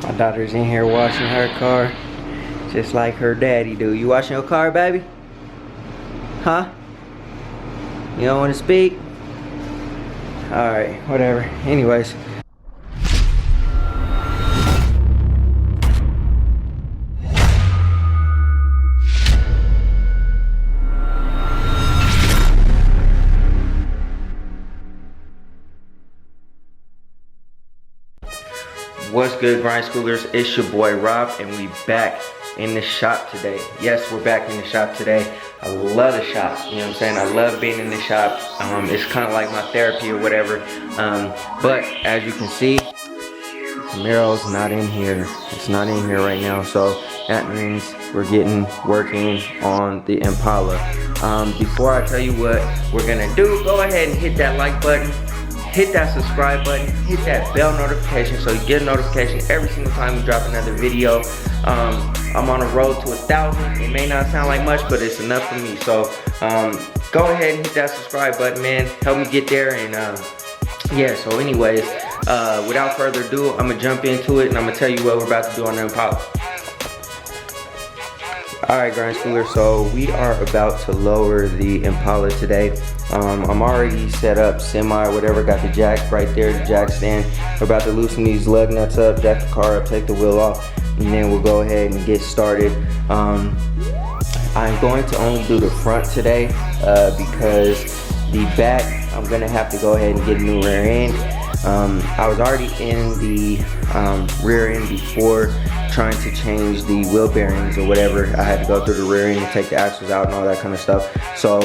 My daughter's in here washing her car, just like her daddy do. You washing your car, baby? Huh? You don't want to speak? Alright, whatever. Anyways. What's good, grind schoolers? It's your boy Rob, and we back in the shop today. Yes, we're back in the shop today. I love the shop, you know what I'm saying? I love being in the shop. It's kind of like my therapy or whatever. But as you can see, Camaro's not in here. It's not in here right now, so that means we're working on the Impala. Before I tell you what we're gonna do, go ahead and hit that like button. Hit that subscribe button, hit that bell notification so you get a notification every single time we drop another video. I'm on a road to 1,000. It may not sound like much, but it's enough for me. So go ahead and hit that subscribe button, man. Help me get there. And yeah, so anyways, without further ado, I'm gonna jump into it and I'm gonna tell you what we're about to do on the Impala. Alright, grind schooler, so we are about to lower the Impala today. I'm already set up semi or whatever, got the jack right there, the jack stand. We're about to loosen these lug nuts up, jack the car up, take the wheel off, and then we'll go ahead and get started. I'm going to only do the front today because the back, I'm gonna have to go ahead and get a new rear end. I was already in the rear end before, trying to change the wheel bearings or whatever. I had to go through the rear end and take the axles out and all that kind of stuff. So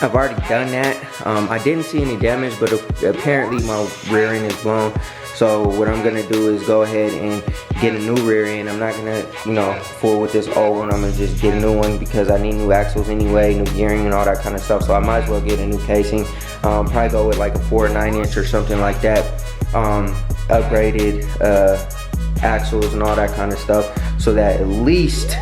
I've already done that. I didn't see any damage, but apparently my rear end is blown. So what I'm gonna do is go ahead and get a new rear end. I'm not gonna, fool with this old one. I'm gonna just get a new one because I need new axles anyway, new gearing and all that kind of stuff. So I might as well get a new casing. Probably go with like a 4 or 9 inch or something like that. Upgraded axles and all that kind of stuff, so that at least,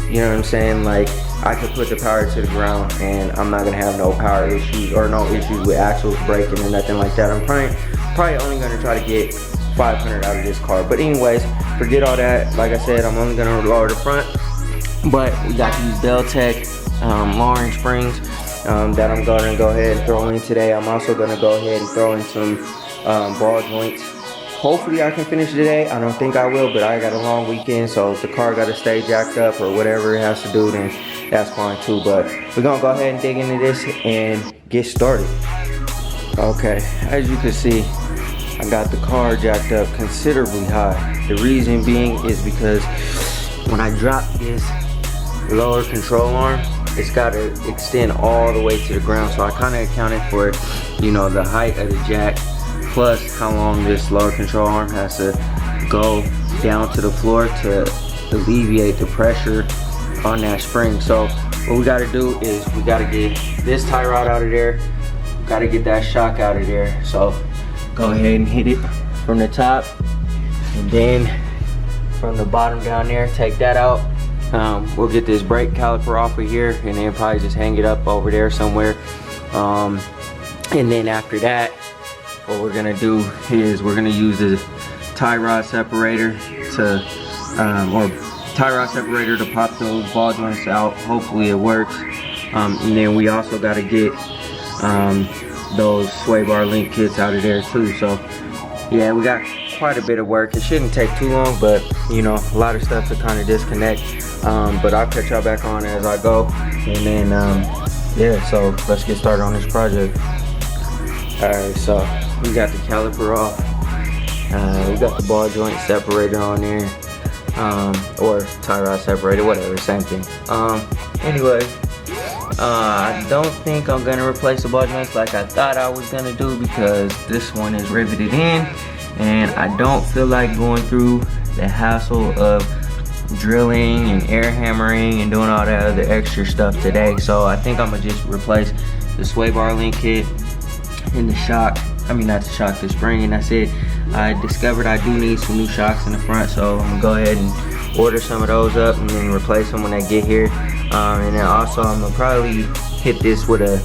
you know what I'm saying, like I could put the power to the ground and I'm not gonna have no power issues or no issues with axles breaking or nothing like that. I'm probably only gonna try to get 500 out of this car. But anyways, forget all that. Like I said, I'm only gonna lower the front, but we got these Deltec lowering springs that I'm gonna go ahead and throw in today. I'm also gonna go ahead and throw in some ball joints. Hopefully I can finish today. I don't think I will, but I got a long weekend, so if the car got to stay jacked up or whatever it has to do, then that's fine too. But we're gonna go ahead and dig into this and get started. Okay, as you can see, I got the car jacked up considerably high. The reason being is because when I drop this lower control arm, it's got to extend all the way to the ground. So I kind of accounted for, the height of the jack, plus how long this lower control arm has to go down to the floor to alleviate the pressure on that spring. So what we got to do is we got to get this tie rod out of there, got to get that shock out of there. So go ahead and hit it from the top, and then from the bottom down there, take that out. We'll get this brake caliper off of here and then probably just hang it up over there somewhere. And then after that, what we're gonna do is we're gonna use the tie rod separator to pop those ball joints out. Hopefully it works. And then we also got to get those sway bar link kits out of there too. So yeah, we got quite a bit of work. It shouldn't take too long, but a lot of stuff to kind of disconnect. But I'll catch y'all back on as I go. And then yeah, so let's get started on this project. Alright, so we got the caliper off. We got the ball joint separator on there, or tie rod separator, whatever, same thing. Anyway, I don't think I'm gonna replace the ball joints like I thought I was gonna do, because this one is riveted in, and I don't feel like going through the hassle of drilling and air hammering and doing all that other extra stuff today. So I think I'm gonna just replace the sway bar link kit and the shock. The spring, and that's it. I discovered I do need some new shocks in the front, so I'm gonna go ahead and order some of those up and then replace them when they get here. And then also I'm gonna probably hit this with a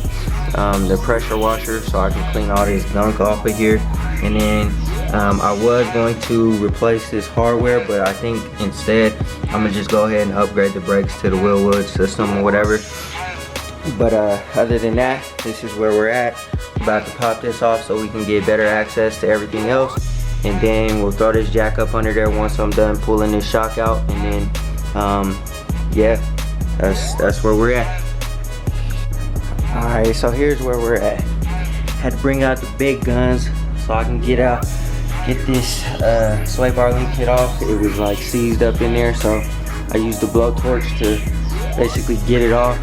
the pressure washer so I can clean all this gunk off of here. And then I was going to replace this hardware, but I think instead I'm gonna just go ahead and upgrade the brakes to the Wheelwood system or whatever. But other than that, this is where we're at. About to pop this off so we can get better access to everything else, and then we'll throw this jack up under there once I'm done pulling this shock out, and then yeah, that's where we're at. Alright, so here's where we're at. Had to bring out the big guns so I can get this sway bar link kit off. It was like seized up in there, so I used the blowtorch to basically get it off.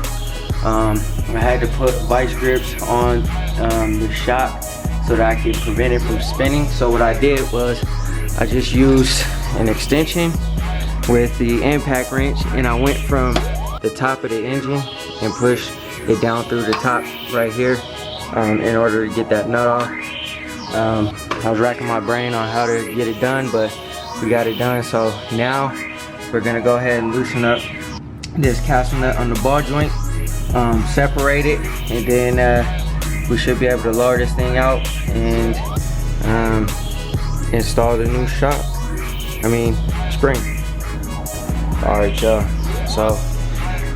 I had to put vice grips on the shock so that I could prevent it from spinning. So what I did was I just used an extension with the impact wrench, and I went from the top of the engine and pushed it down through the top right here in order to get that nut off. I was racking my brain on how to get it done, but we got it done. So now we're gonna go ahead and loosen up this castle nut on the ball joint, separate it, and then we should be able to lower this thing out and install the new shock. Spring. Alright, y'all. So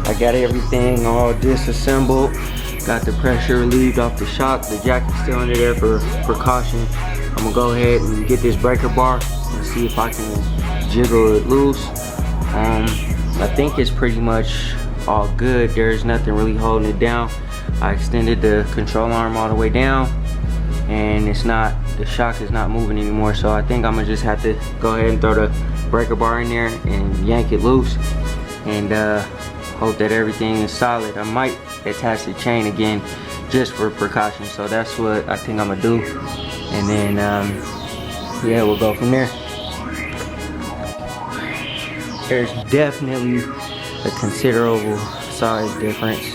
I got everything all disassembled. Got the pressure relieved off the shock. The jack is still under there for precaution. I'm gonna go ahead and get this breaker bar and see if I can jiggle it loose. I think it's pretty much all good. There's nothing really holding it down. I extended the control arm all the way down, and the shock is not moving anymore. So I think I'm gonna just have to go ahead and throw the breaker bar in there and yank it loose, and hope that everything is solid. I might attach the chain again just for precaution. So that's what I think I'm gonna do, and then yeah, we'll go from there. There's definitely a considerable size difference.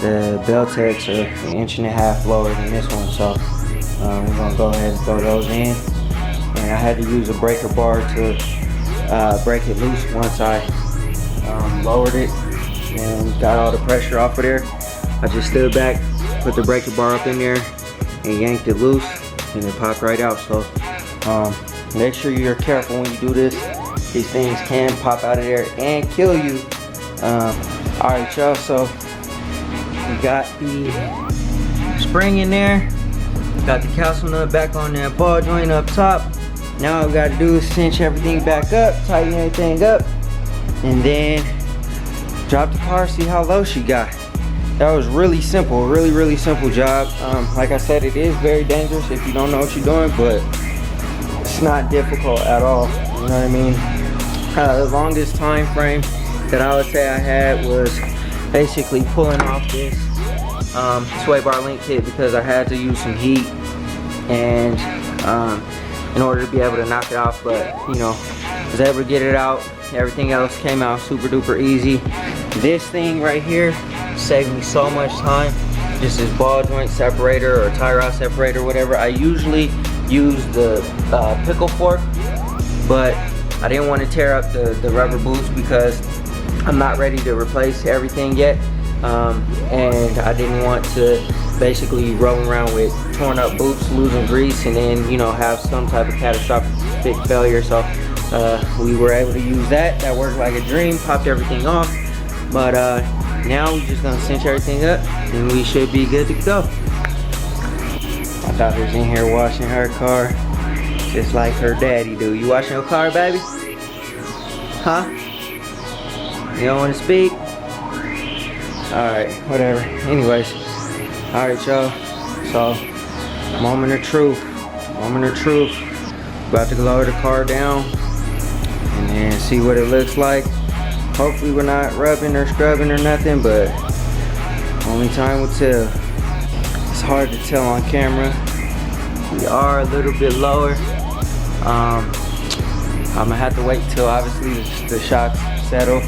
The Beltecs are 1.5 inches lower than this one, so we're gonna go ahead and throw those in. And I had to use a breaker bar to break it loose once I lowered it and got all the pressure off of there. I just stood back, put the breaker bar up in there, and yanked it loose, and it popped right out. So make sure you're careful when you do this. These things can pop out of there and kill you. Alright, y'all, so we got the spring in there, got the calcium nut back on that ball joint up top. Now all we gotta do is cinch everything back up, tighten everything up, and then drop the car, see how low she got. That was really simple, really simple job. Like I said, it is very dangerous if you don't know what you're doing, but it's not difficult at all, you know what I mean? The longest time frame that I would say I had was basically pulling off this sway bar link kit, because I had to use some heat and in order to be able to knock it off, but you know, was able to get it out. Everything else came out super duper easy. This thing right here saved me so much time. Just this ball joint separator or tie rod separator, whatever. I usually use the pickle fork, but I didn't want to tear up the rubber boots because I'm not ready to replace everything yet, and I didn't want to basically roll around with torn up boots, losing grease, and then, you know, have some type of catastrophic failure. So we were able to use that. That worked like a dream, popped everything off. But now we're just gonna cinch everything up and we should be good to go. My daughter's in here washing her car just like her daddy do. You washing your car, baby? Huh? You don't want to speak? Alright, whatever. Anyways, alright, y'all. So, moment of truth. Moment of truth. About to lower the car down and then see what it looks like. Hopefully we're not rubbing or scrubbing or nothing, but only time will tell. It's hard to tell on camera. We are a little bit lower. I'm gonna have to wait till obviously the shocks settle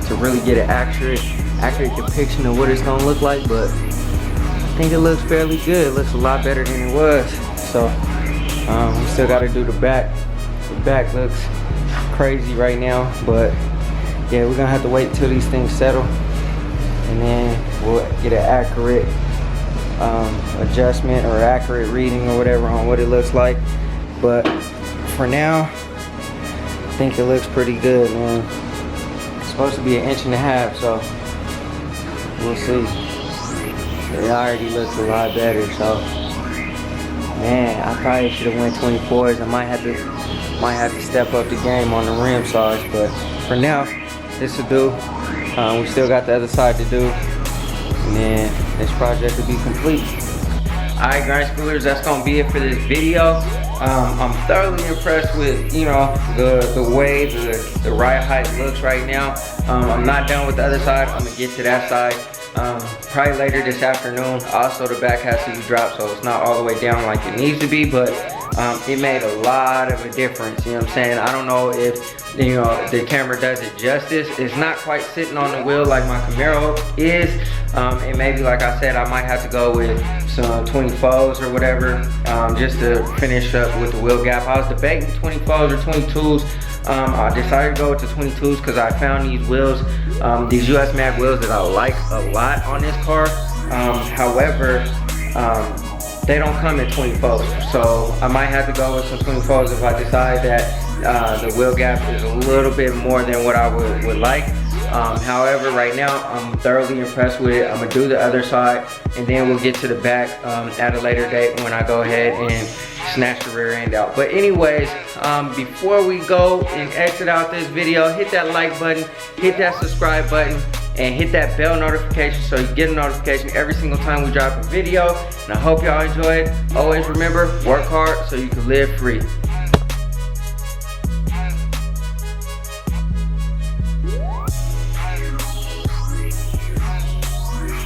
to really get an accurate depiction of what it's gonna look like, but I think it looks fairly good. It looks a lot better than it was. So we still gotta do the back. The back looks crazy right now, but yeah, we're gonna have to wait till these things settle, and then we'll get an accurate adjustment or accurate reading or whatever on what it looks like. But for now, I think it looks pretty good, man. It's supposed to be 1.5 inches, so we'll see. It already looks a lot better, so man, I probably should have went 24s. I might have to step up the game on the rim size, but for now, this will do. We still got the other side to do, and then this project will be complete. Alright, grind schoolers, that's gonna be it for this video. I'm thoroughly impressed with, you know, the way the ride height looks right now. I'm not done with the other side. I'm gonna get to that side probably later this afternoon. Also, the back has to be dropped, so it's not all the way down like it needs to be, but it made a lot of a difference. You know what I'm saying? I don't know if, you know, the camera does it justice. It's not quite sitting on the wheel like my Camaro is. And maybe, like I said, I might have to go with some 24s or whatever, just to finish up with the wheel gap. I was debating 24s or 22s. I decided to go with the 22s because I found these wheels, these US Mag wheels that I like a lot on this car. However, they don't come in 24s, so I might have to go with some 24s if I decide that the wheel gap is a little bit more than what I would like. However, right now I'm thoroughly impressed with it. I'm gonna do the other side, and then we'll get to the back at a later date when I go ahead and snatch the rear end out. But anyways, before we go and exit out this video, hit that like button, hit that subscribe button, and hit that bell notification so you get a notification every single time we drop a video. And I hope y'all enjoy it. Always remember, work hard so you can live free.